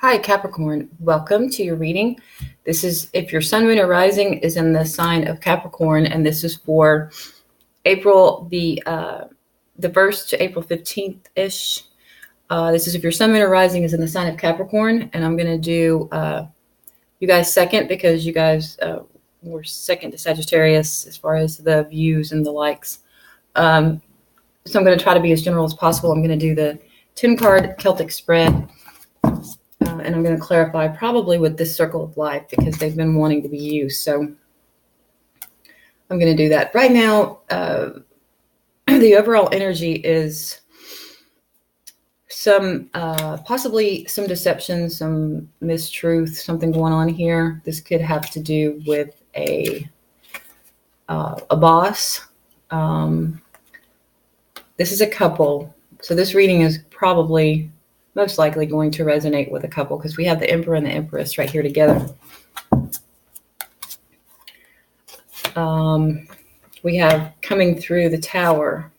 Hi, Capricorn. Welcome to your reading. This is if your sun, moon, or rising is in the sign of Capricorn, and this is for April the 1st to April 15th ish. This is if your sun, moon, or rising is in the sign of Capricorn, and I'm going to do you guys second because you guys were second to Sagittarius as far as the views and the likes. So I'm going to try to be as general as possible. I'm going to do the 10 card Celtic spread. And I'm going to clarify probably with this circle of life because they've been wanting to be used. So I'm going to do that. Right now, the overall energy is possibly some deception, some mistruth, something going on here. This could have to do with a boss. This is a couple. So this reading is probably most likely going to resonate with a couple because we have the Emperor and the Empress right here together. We have coming through the Tower.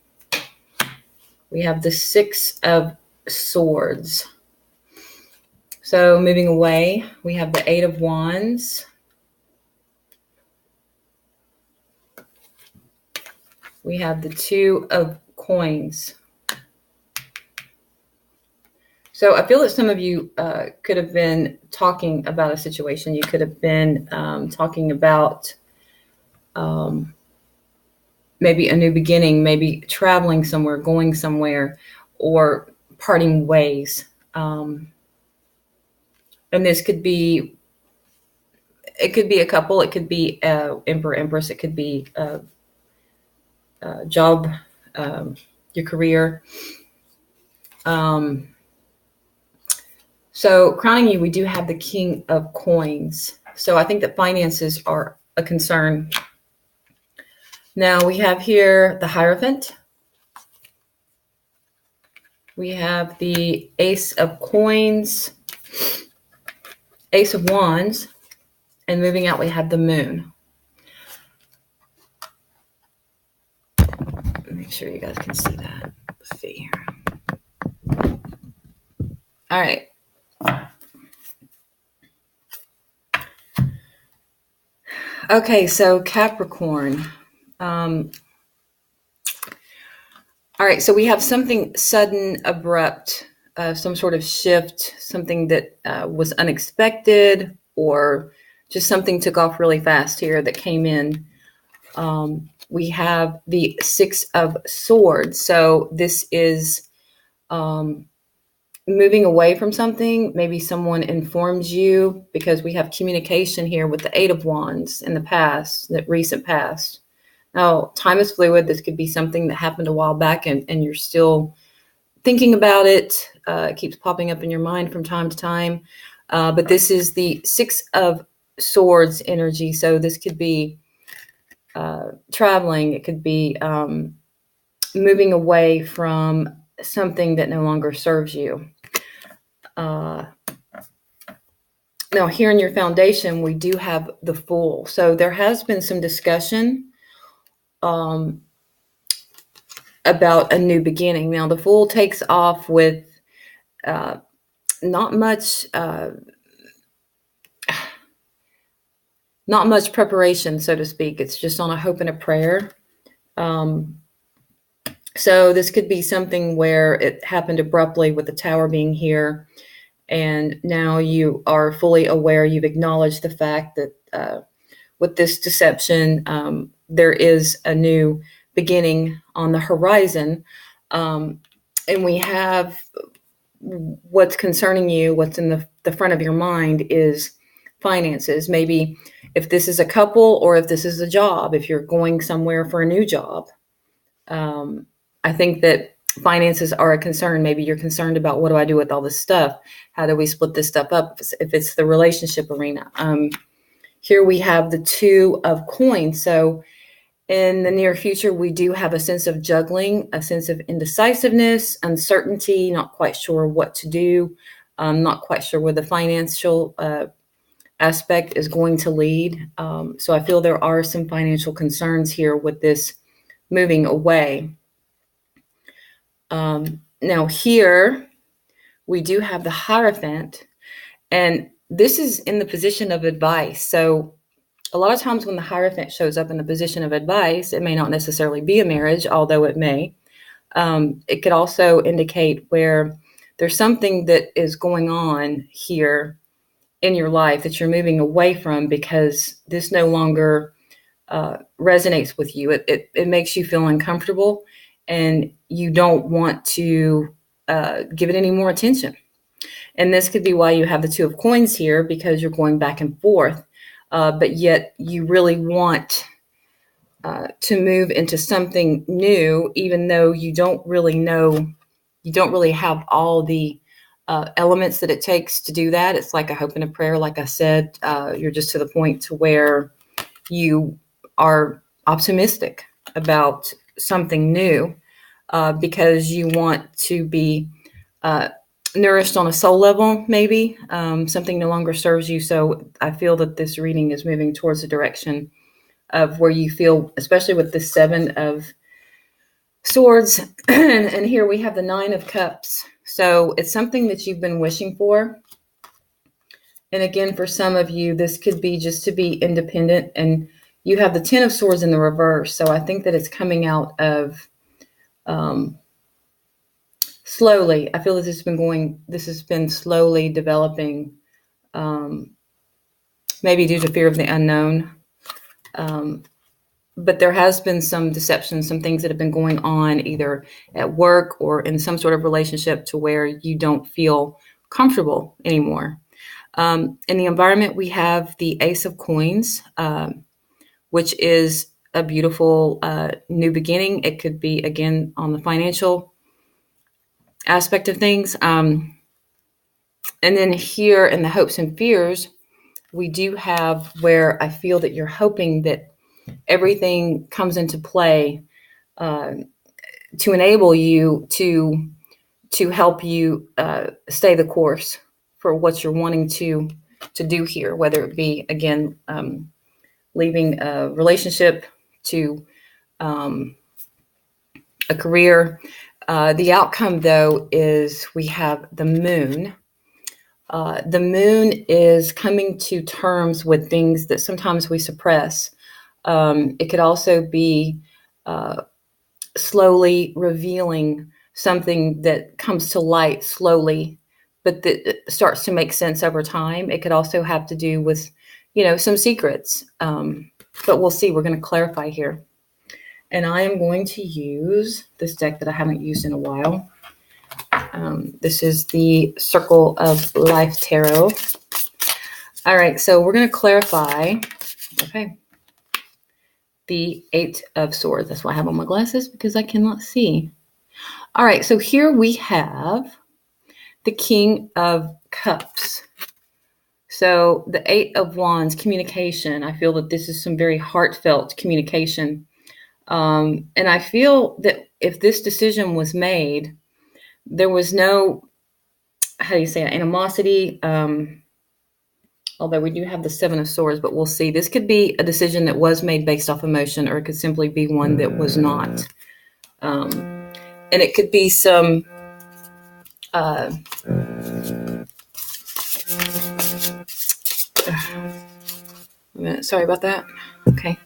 We have the Six of Swords. So moving away, we have the Eight of Wands. We have the Two of Coins. So I feel that some of you could have been talking about a situation. You could have been talking about maybe a new beginning, maybe traveling somewhere, going somewhere, or parting ways. And this could be, it could be a couple. It could be Emperor, Empress. It could be job, your career. So crowning you, we do have the King of Coins. So I think that finances are a concern. Now we have here the Hierophant. We have the Ace of Coins, Ace of Wands, and moving out we have the Moon. Make sure you guys can see that. Let's see here. All right. Okay, so Capricorn. All right, so we have something sudden, abrupt, some sort of shift, something that was unexpected, or just something took off really fast here that came in. We have the Six of Swords. So this is moving away from something. Maybe someone informs you because we have communication here with the Eight of Wands in the past, the recent past. Now, time is fluid. This could be something that happened a while back and you're still thinking about it. It keeps popping up in your mind from time to time. But this is the Six of Swords energy. So this could be traveling. It could be moving away from something that no longer serves you. Now here in your foundation, we do have the Fool. So there has been some discussion about a new beginning. Now the Fool takes off with not much preparation, so to speak. It's just on a hope and a prayer. So this could be something where it happened abruptly with the Tower being here. And now you are fully aware, you've acknowledged the fact that with this deception, there is a new beginning on the horizon. And we have what's concerning you, what's in the front of your mind is finances. Maybe if this is a couple or if this is a job, if you're going somewhere for a new job. I think that finances are a concern. Maybe you're concerned about what do I do with all this stuff? How do we split this stuff up if it's the relationship arena? Here we have the Two of Coins. So in the near future, we do have a sense of juggling, a sense of indecisiveness, uncertainty, not quite sure what to do, not quite sure where the financial aspect is going to lead. So I feel there are some financial concerns here with this moving away. Now here we do have the Hierophant, And this is in the position of advice. So a lot of times when the Hierophant shows up in the position of advice, it may not necessarily be a marriage, although it may. It could also indicate where there's something that is going on here in your life that you're moving away from because this no longer resonates with you. It makes you feel uncomfortable, and you don't want to give it any more attention. And this could be why you have the Two of Coins here, because you're going back and forth, but yet you really want to move into something new, even though you don't really know, you don't really have all the elements that it takes to do that. It's like a hope and a prayer. Like I said, you're just to the point to where you are optimistic about something new because you want to be nourished on a soul level, maybe. Something no longer serves you. So I feel that this reading is moving towards the direction of where you feel, especially with the Seven of Swords. And here we have the Nine of Cups. So it's something that you've been wishing for. And again, for some of you, this could be just to be independent. And you have the Ten of Swords in the reverse. So I think that it's coming out of slowly. I feel that this has been slowly developing, maybe due to fear of the unknown. But there has been some deception, some things that have been going on either at work or in some sort of relationship to where you don't feel comfortable anymore. In the environment, we have the Ace of Coins, which is a beautiful new beginning. It could be, again, on the financial aspect of things. And then here in the hopes and fears, we do have where I feel that you're hoping that everything comes into play to enable you to help you stay the course for what you're wanting to do here, whether it be, again, leaving a relationship to a career. The outcome, though, is we have the Moon. The Moon is coming to terms with things that sometimes we suppress. It could also be slowly revealing something that comes to light slowly, but that starts to make sense over time. It could also have to do with, some secrets. But we'll see. We're going to clarify here. And I am going to use this deck that I haven't used in a while. This is the Circle of Life Tarot. All right, so we're going to clarify. Okay. The Eight of Swords. That's why I have on my glasses, because I cannot see. All right, so here we have the King of Cups. So the Eight of Wands, communication. I feel that this is some very heartfelt communication. And I feel that if this decision was made, there was no, animosity, although we do have the Seven of Swords, but we'll see. This could be a decision that was made based off emotion, or it could simply be one that was not. And it could be some sorry about that. Okay.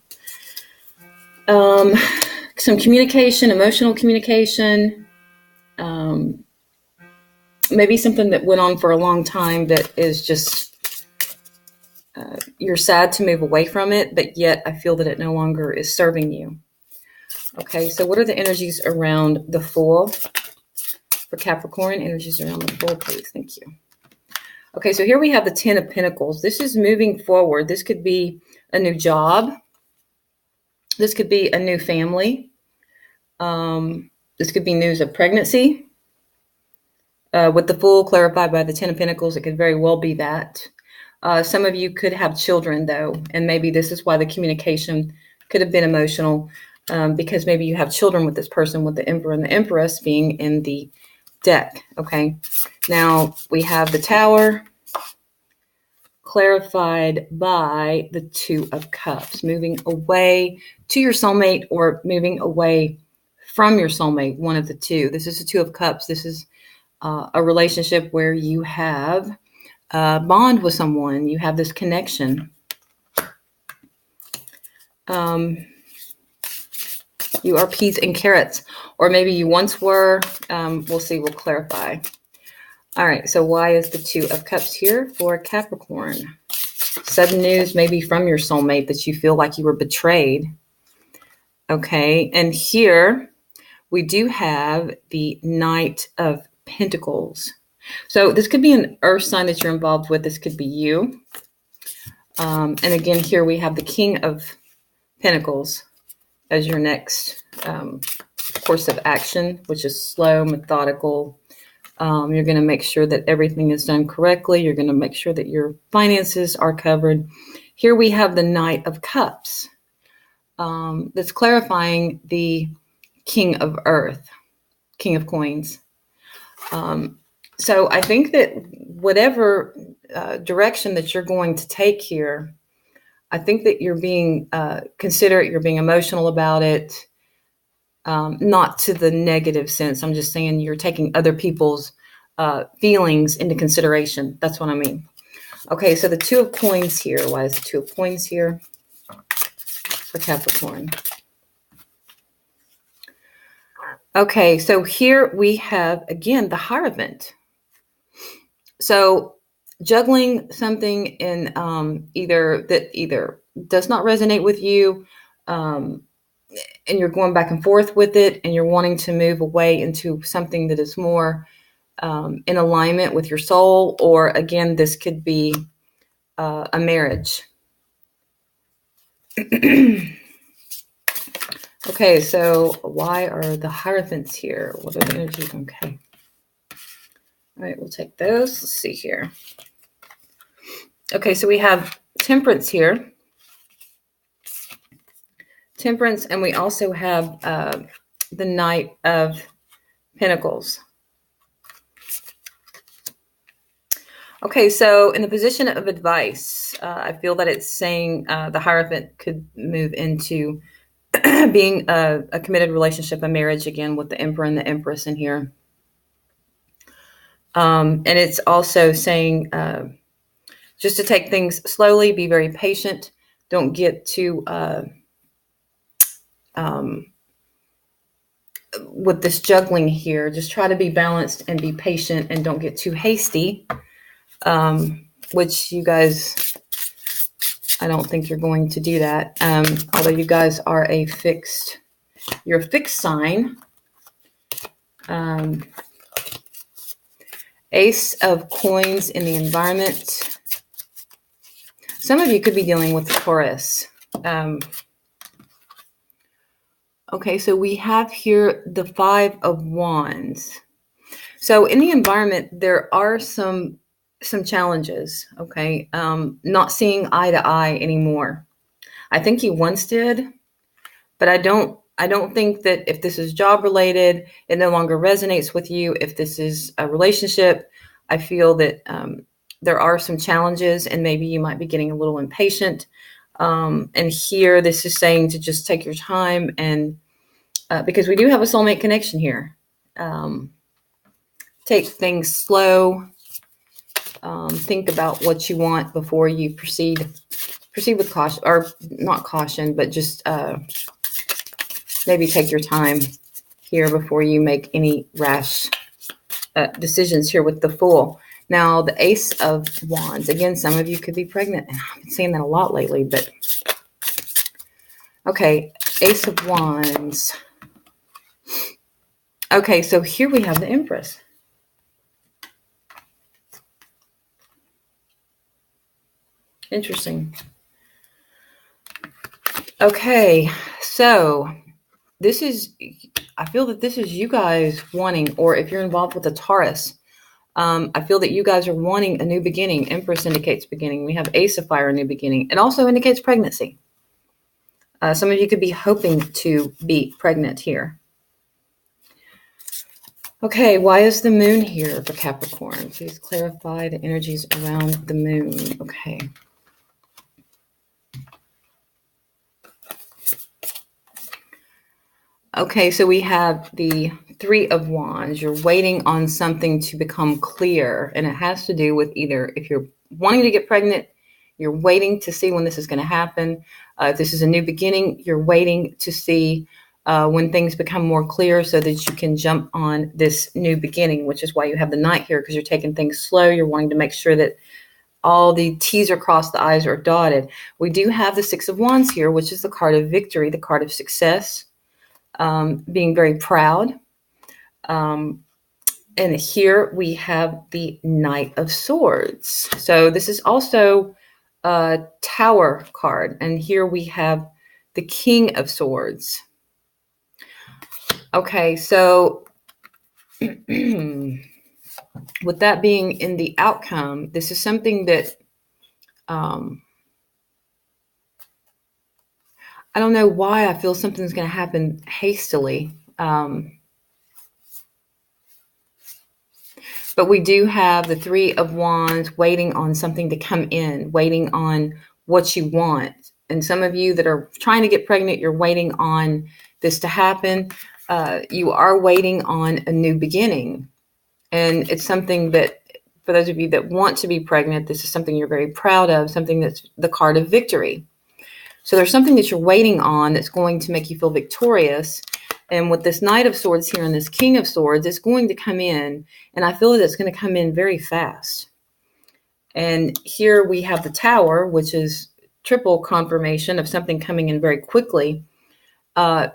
Some communication, emotional communication, maybe something that went on for a long time that is just, you're sad to move away from it, but yet I feel that it no longer is serving you. Okay, so what are the energies around the Fool for Capricorn? Energies around the Fool, please. Thank you. Okay, so here we have the Ten of Pentacles. This is moving forward. This could be a new job. This could be a new family. This could be news of pregnancy. With the Fool clarified by the Ten of Pentacles, it could very well be that. Some of you could have children, though, and maybe this is why the communication could have been emotional, because maybe you have children with this person, with the Emperor and the Empress being in the deck. Okay, now we have the Tower clarified by the Two of Cups, moving away to your soulmate or moving away from your soulmate, one of the two. This is the Two of Cups. This is a relationship where you have bond with someone. You have this connection. You are peas and carrots, or maybe you once were. We'll see. We'll clarify. All right. So why is the Two of Cups here for Capricorn? Sudden news, maybe from your soulmate, that you feel like you were betrayed. Okay. And here we do have the Knight of Pentacles. So this could be an earth sign that you're involved with. This could be you. And again, here we have the King of Pentacles as your next course of action, which is slow, methodical. You're going to make sure that everything is done correctly. You're going to make sure that your finances are covered. Here we have the Knight of Cups. That's clarifying the King of Earth, King of Coins. So I think that whatever direction that you're going to take here, I think that you're being considerate, you're being emotional about it, not to the negative sense. I'm just saying you're taking other people's feelings into consideration. That's what I mean. Okay, so the Two of Coins here. Why is the Two of Coins here for Capricorn? Okay, so here we have, again, the Hierophant. So juggling something in either does not resonate with you, and you're going back and forth with it, and you're wanting to move away into something that is more in alignment with your soul, or again, this could be a marriage. Okay, so why are the Hierophants here? What are the energies? Okay. All right, we'll take those. Let's see here. Okay, so we have Temperance here. Temperance, and we also have the Knight of Pentacles. Okay, so in the position of advice, I feel that it's saying the Hierophant could move into being a committed relationship, a marriage, again, with the Emperor and the Empress in here. And it's also saying just to take things slowly, be very patient. Don't get too, with this juggling here, just try to be balanced and be patient and don't get too hasty, which you guys, I don't think you're going to do that. Although you guys are you're a fixed sign. Ace of Coins in the environment. Some of you could be dealing with Taurus. Okay, so we have here the Five of Wands. So in the environment, there are some challenges, okay? Not seeing eye to eye anymore. I think you once did, but I don't think that if this is job related, it no longer resonates with you. If this is a relationship, I feel that there are some challenges and maybe you might be getting a little impatient. And here this is saying to just take your time and because we do have a soulmate connection here. Take things slow. Think about what you want before you proceed with caution, or not caution, but just maybe take your time here before you make any rash decisions here with the Fool. Now, the Ace of Wands. Again, some of you could be pregnant. I've been saying that a lot lately, but okay, Ace of Wands. Okay, so here we have the Empress. Interesting. Okay, so this is, I feel that this is you guys wanting, or if you're involved with a Taurus, I feel that you guys are wanting a new beginning. Empress indicates beginning. We have Ace of Fire, a new beginning. It also indicates pregnancy. Some of you could be hoping to be pregnant here. Okay, why is the Moon here for Capricorn? Please clarify the energies around the Moon. Okay. Okay, so we have the Three of Wands. You're waiting on something to become clear, and it has to do with either if you're wanting to get pregnant, you're waiting to see when this is going to happen. If this is a new beginning, you're waiting to see when things become more clear so that you can jump on this new beginning, which is why you have the Knight here, because you're taking things slow. You're wanting to make sure that all the T's are crossed, the I's are dotted. We do have the Six of Wands here, which is the card of victory, the card of success, being very proud. And here we have the Knight of Swords. So this is also a Tower card. And here we have the King of Swords. Okay, so with that being in the outcome, this is something that I don't know why I feel something's going to happen hastily. But we do have the Three of Wands waiting on something to come in, waiting on what you want. And some of you that are trying to get pregnant, you're waiting on this to happen. You are waiting on a new beginning. And it's something that, for those of you that want to be pregnant, this is something you're very proud of, something that's the card of victory. So there's something that you're waiting on that's going to make you feel victorious. And with this Knight of Swords here and this King of Swords, it's going to come in. And I feel that it's going to come in very fast. And here we have the Tower, which is triple confirmation of something coming in very quickly. And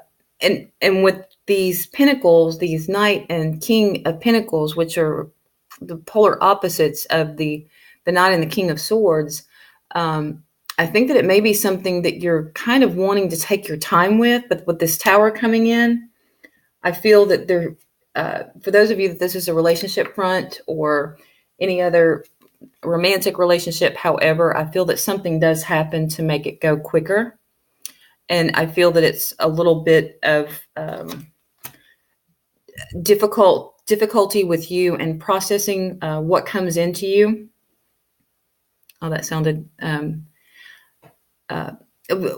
with these Pentacles, these Knight and King of Pentacles, which are the polar opposites of the Knight and the King of Swords, I think that it may be something that you're kind of wanting to take your time with, but with this Tower coming in, I feel that there, for those of you that this is a relationship front or any other romantic relationship, however, I feel that something does happen to make it go quicker. And I feel that it's a little bit of difficulty with you and processing what comes into you. Oh, that sounded... the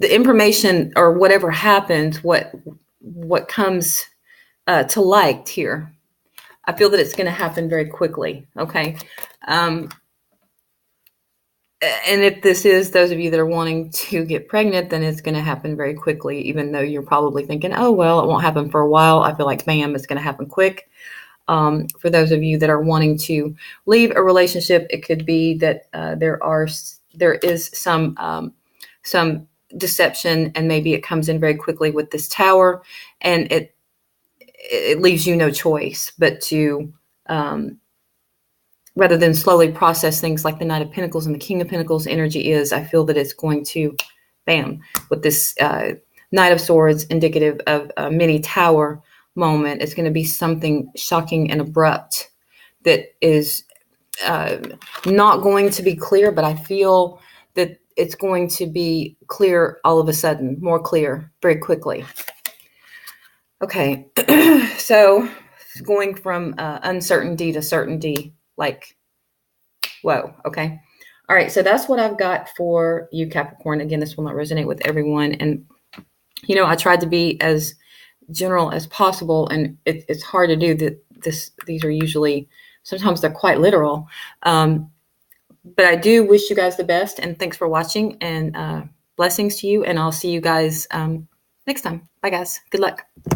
information or whatever happens, what comes to light here, I feel that it's going to happen very quickly. Okay. And if this is those of you that are wanting to get pregnant, then it's going to happen very quickly, even though you're probably thinking, oh, well, it won't happen for a while. I feel like, bam, it's going to happen quick. For those of you that are wanting to leave a relationship, it could be that there is some deception, and maybe it comes in very quickly with this Tower, and it leaves you no choice but to, rather than slowly process things like the Knight of Pentacles and the King of Pentacles energy is, I feel that it's going to, bam, with this Knight of Swords, indicative of a mini Tower moment. It's going to be something shocking and abrupt that is not going to be clear, but I feel that it's going to be clear all of a sudden, more clear very quickly. Okay, so going from uncertainty to certainty, like, whoa, okay. All right, so that's what I've got for you, Capricorn. Again, this will not resonate with everyone. And, you know, I tried to be as general as possible, and it's hard to do that. These are usually, sometimes they're quite literal. But I do wish you guys the best, and thanks for watching, and blessings to you, and I'll see you guys next time. Bye, guys. Good luck.